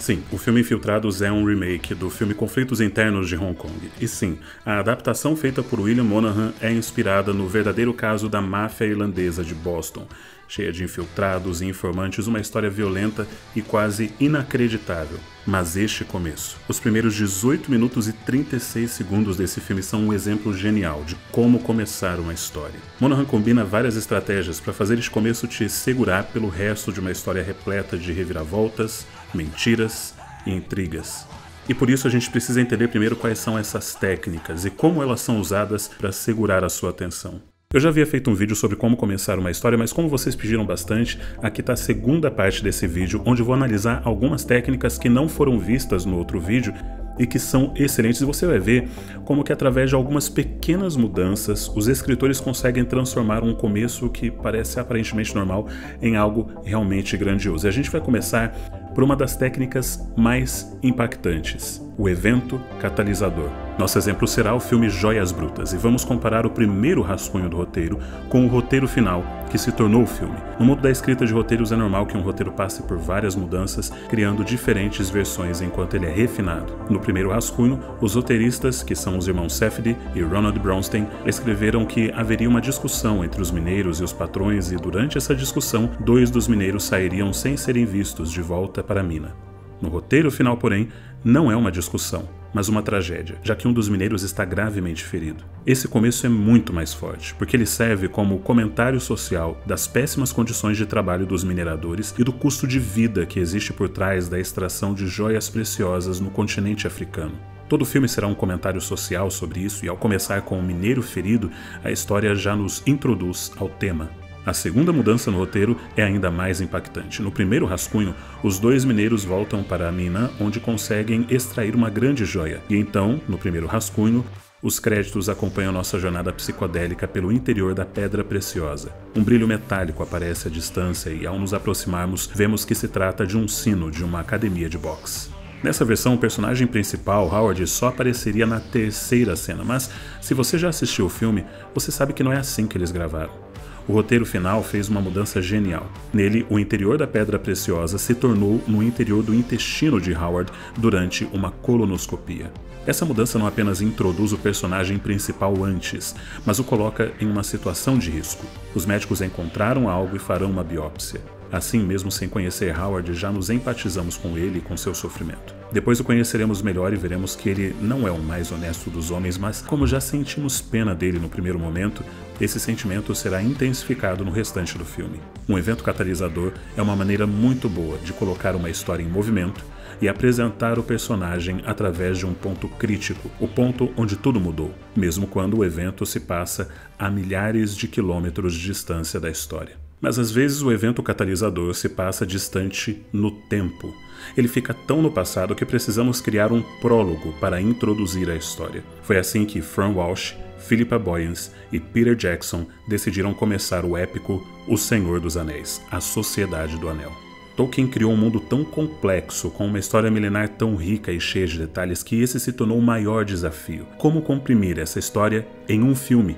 Sim, o filme Infiltrados é um remake do filme Conflitos Internos de Hong Kong. E sim, a adaptação feita por William Monahan é inspirada no verdadeiro caso da máfia irlandesa de Boston, cheia de infiltrados e informantes, uma história violenta e quase inacreditável. Mas este começo, os primeiros 18 minutos e 36 segundos desse filme são um exemplo genial de como começar uma história. Monahan combina várias estratégias para fazer este começo te segurar pelo resto de uma história repleta de reviravoltas, mentiras e intrigas. E por isso a gente precisa entender primeiro quais são essas técnicas e como elas são usadas para segurar a sua atenção. Eu já havia feito um vídeo sobre como começar uma história, mas como vocês pediram bastante, aqui está a segunda parte desse vídeo, onde eu vou analisar algumas técnicas que não foram vistas no outro vídeo e que são excelentes, e você vai ver como que através de algumas pequenas mudanças os escritores conseguem transformar um começo que parece aparentemente normal em algo realmente grandioso. E a gente vai começar por uma das técnicas mais impactantes, o evento catalisador. Nosso exemplo será o filme Joias Brutas, e vamos comparar o primeiro rascunho do roteiro com o roteiro final, que se tornou o filme. No mundo da escrita de roteiros é normal que um roteiro passe por várias mudanças, criando diferentes versões enquanto ele é refinado. No primeiro rascunho, os roteiristas, que são os irmãos Safdie e Ronald Bronstein, escreveram que haveria uma discussão entre os mineiros e os patrões, e durante essa discussão, 2 dos mineiros sairiam sem serem vistos de volta para a mina. No roteiro final, porém, não é uma discussão, mas uma tragédia, já que um dos mineiros está gravemente ferido. Esse começo é muito mais forte, porque ele serve como comentário social das péssimas condições de trabalho dos mineradores e do custo de vida que existe por trás da extração de joias preciosas no continente africano. Todo o filme será um comentário social sobre isso, e ao começar com um mineiro ferido, a história já nos introduz ao tema. A segunda mudança no roteiro é ainda mais impactante. No primeiro rascunho, os 2 mineiros voltam para a mina, onde conseguem extrair uma grande joia. E então, no primeiro rascunho, os créditos acompanham nossa jornada psicodélica pelo interior da pedra preciosa. Um brilho metálico aparece à distância e, ao nos aproximarmos, vemos que se trata de um sino de uma academia de boxe. Nessa versão, o personagem principal, Howard, só apareceria na terceira cena, mas se você já assistiu o filme, você sabe que não é assim que eles gravaram. O roteiro final fez uma mudança genial. Nele, o interior da pedra preciosa se tornou no interior do intestino de Howard durante uma colonoscopia. Essa mudança não apenas introduz o personagem principal antes, mas o coloca em uma situação de risco. Os médicos encontraram algo e farão uma biópsia. Assim, mesmo sem conhecer Howard, já nos empatizamos com ele e com seu sofrimento. Depois o conheceremos melhor e veremos que ele não é o mais honesto dos homens, mas como já sentimos pena dele no primeiro momento, esse sentimento será intensificado no restante do filme. Um evento catalisador é uma maneira muito boa de colocar uma história em movimento e apresentar o personagem através de um ponto crítico, o ponto onde tudo mudou, mesmo quando o evento se passa a milhares de quilômetros de distância da história. Mas às vezes o evento catalisador se passa distante no tempo. Ele fica tão no passado que precisamos criar um prólogo para introduzir a história. Foi assim que Fran Walsh, Philippa Boyens e Peter Jackson decidiram começar o épico O Senhor dos Anéis, A Sociedade do Anel. Tolkien criou um mundo tão complexo, com uma história milenar tão rica e cheia de detalhes, que esse se tornou o maior desafio. Como comprimir essa história em um filme?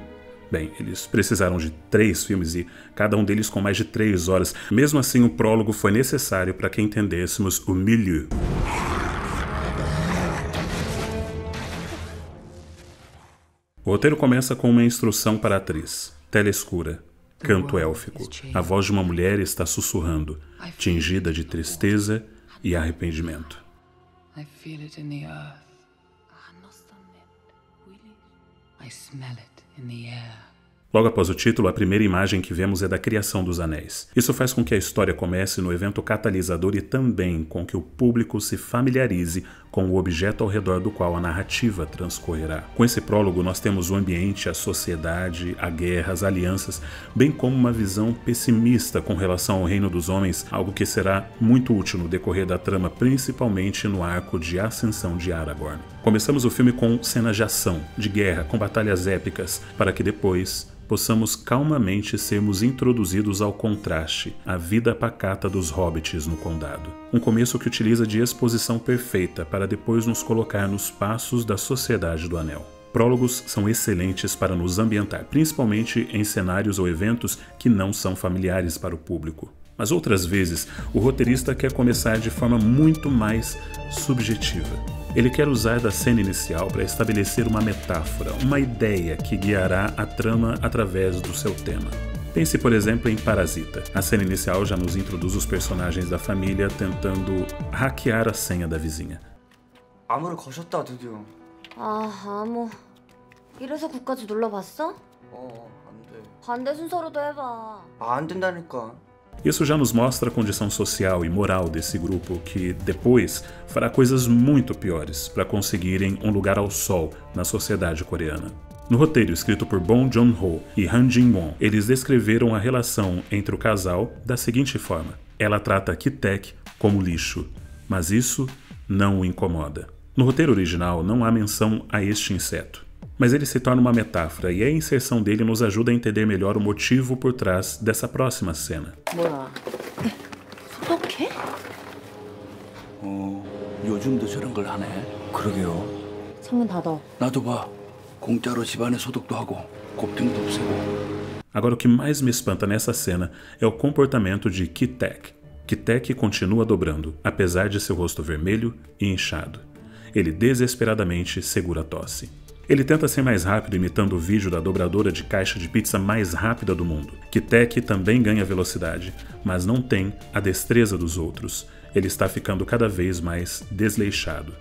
Bem, eles precisaram de 3 filmes e cada um deles com mais de 3 horas. Mesmo assim, o prólogo foi necessário para que entendêssemos o milieu. O roteiro começa com uma instrução para a atriz. Tela escura, canto élfico. A voz de uma mulher está sussurrando, tingida de tristeza e arrependimento. I feel it in the earth. I smell it in the air. Logo após o título, a primeira imagem que vemos é da criação dos anéis. Isso faz com que a história comece no evento catalisador e também com que o público se familiarize com o objeto ao redor do qual a narrativa transcorrerá. Com esse prólogo, nós temos o ambiente, a sociedade, a guerra, as alianças, bem como uma visão pessimista com relação ao reino dos homens, algo que será muito útil no decorrer da trama, principalmente no arco de ascensão de Aragorn. Começamos o filme com cenas de ação, de guerra, com batalhas épicas, para que depois possamos calmamente sermos introduzidos ao contraste, à vida pacata dos hobbits no condado. Um começo que utiliza de exposição perfeita para depois nos colocar nos passos da Sociedade do Anel. Prólogos são excelentes para nos ambientar, principalmente em cenários ou eventos que não são familiares para o público. Mas outras vezes, o roteirista quer começar de forma muito mais subjetiva. Ele quer usar da cena inicial para estabelecer uma metáfora, uma ideia que guiará a trama através do seu tema. Pense, por exemplo, em Parasita. A cena inicial já nos introduz os personagens da família tentando hackear a senha da vizinha. 암호를 거셨다 드디어. 아, 암호. 이래서 국까지 눌러봤어? 안 돼. 반대 순서로도 해봐. 안 된다니까. Isso já nos mostra a condição social e moral desse grupo que, depois, fará coisas muito piores para conseguirem um lugar ao sol na sociedade coreana. No roteiro escrito por Bong Joon-ho e Han Jin-won, eles descreveram a relação entre o casal da seguinte forma: ela trata Ki-taek como lixo, mas isso não o incomoda. No roteiro original não há menção a este inseto, mas ele se torna uma metáfora e a inserção dele nos ajuda a entender melhor o motivo por trás dessa próxima cena. 뭐야? 소독해? 요즘도 저런 걸 하네. 그러게요. 창문 닫아. 나도 봐. 공짜로 집안에 소독도 하고 곱등도 없애고. Agora o que mais me espanta nessa cena é o comportamento de Ki-taek. Ki-taek continua dobrando, apesar de seu rosto vermelho e inchado. Ele desesperadamente segura a tosse. Ele tenta ser mais rápido imitando o vídeo da dobradora de caixa de pizza mais rápida do mundo. Ki-taek também ganha velocidade, mas não tem a destreza dos outros. Ele está ficando cada vez mais desleixado.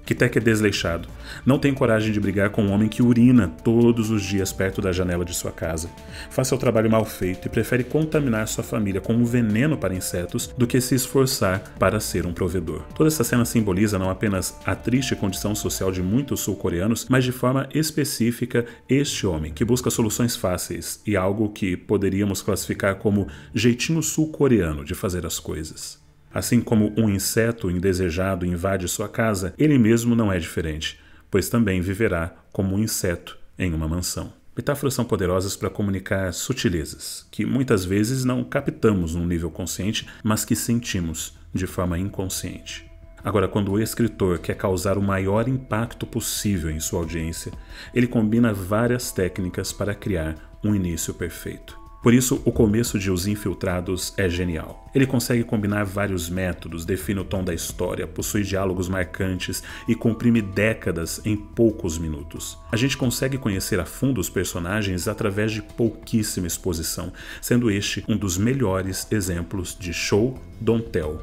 Ki-taek é desleixado. Não tem coragem de brigar com um homem que urina todos os dias perto da janela de sua casa. Faz seu trabalho mal feito e prefere contaminar sua família com um veneno para insetos do que se esforçar para ser um provedor. Toda essa cena simboliza não apenas a triste condição social de muitos sul-coreanos, mas de forma específica este homem que busca soluções fáceis e algo que poderíamos classificar como jeitinho sul-coreano de fazer as coisas. Assim como um inseto indesejado invade sua casa, ele mesmo não é diferente, pois também viverá como um inseto em uma mansão. Metáforas são poderosas para comunicar sutilezas, que muitas vezes não captamos num nível consciente, mas que sentimos de forma inconsciente. Agora, quando o escritor quer causar o maior impacto possível em sua audiência, ele combina várias técnicas para criar um início perfeito. Por isso, o começo de Os Infiltrados é genial. Ele consegue combinar vários métodos, define o tom da história, possui diálogos marcantes e comprime décadas em poucos minutos. A gente consegue conhecer a fundo os personagens através de pouquíssima exposição, sendo este um dos melhores exemplos de show don't tell.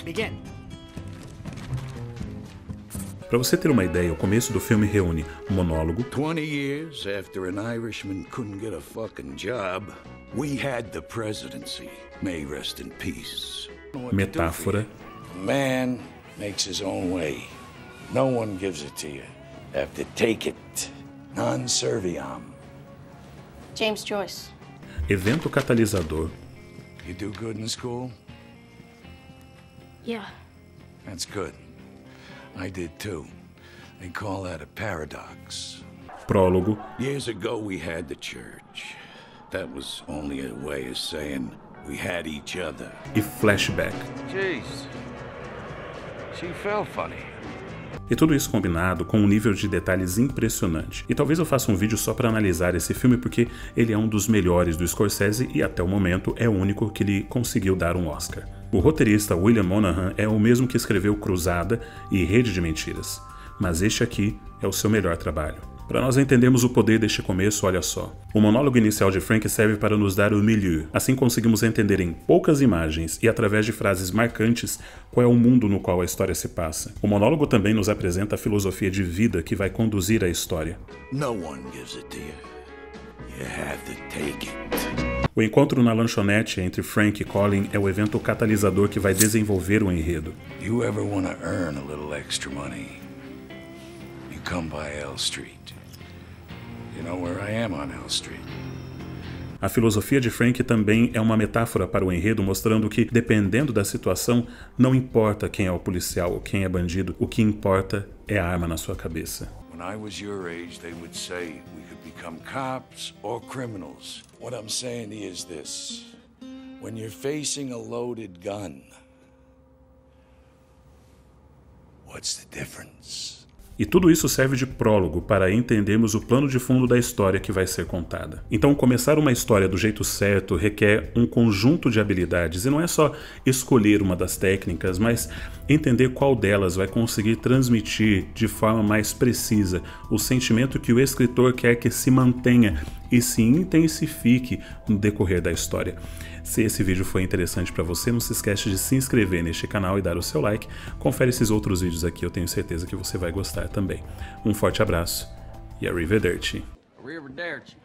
Begin. Para você ter uma ideia, o começo do filme reúne um monólogo, 20 years after an Irishman couldn't get a fucking job, we had the presidency. May rest in peace. metáfora, Man makes his own way. No one gives it to you. Have to take it. Non serviam. James Joyce. evento catalisador, You do good in school? Yeah. That's good. I did too. They call that a paradox. prólogo, Years ago, we had the church. That was only a way of saying we had each other. e flashback. Jeez. She felt funny. E tudo isso combinado com um nível de detalhes impressionante. E talvez eu faça um vídeo só para analisar esse filme porque ele é um dos melhores do Scorsese e até o momento é o único que lhe conseguiu dar um Oscar. O roteirista William Monahan é o mesmo que escreveu Cruzada e Rede de Mentiras, mas este aqui é o seu melhor trabalho. Para nós entendermos o poder deste começo, olha só. O monólogo inicial de Frank serve para nos dar o milieu. Assim conseguimos entender em poucas imagens e através de frases marcantes qual é o mundo no qual a história se passa. O monólogo também nos apresenta a filosofia de vida que vai conduzir a história. No one gives it to you. You have to take it. O encontro na lanchonete entre Frank e Colin é o evento catalisador que vai desenvolver o enredo. You ever want to earn a little extra money? You come by L Street. You know where I am on L Street. A filosofia de Frank também é uma metáfora para o enredo, mostrando que, dependendo da situação, não importa quem é o policial ou quem é bandido, o que importa é a arma na sua cabeça. When I was your age, they would say we could become cops or criminals. What I'm saying is this. When you're facing a loaded gun, what's the difference? E tudo isso serve de prólogo para entendermos o plano de fundo da história que vai ser contada. Então, começar uma história do jeito certo requer um conjunto de habilidades, e não é só escolher uma das técnicas, mas entender qual delas vai conseguir transmitir de forma mais precisa o sentimento que o escritor quer que se mantenha e se intensifique no decorrer da história. Se esse vídeo foi interessante para você, não se esquece de se inscrever neste canal e dar o seu like. Confere esses outros vídeos aqui, eu tenho certeza que você vai gostar também. Um forte abraço e arrivederci. Arrivederci.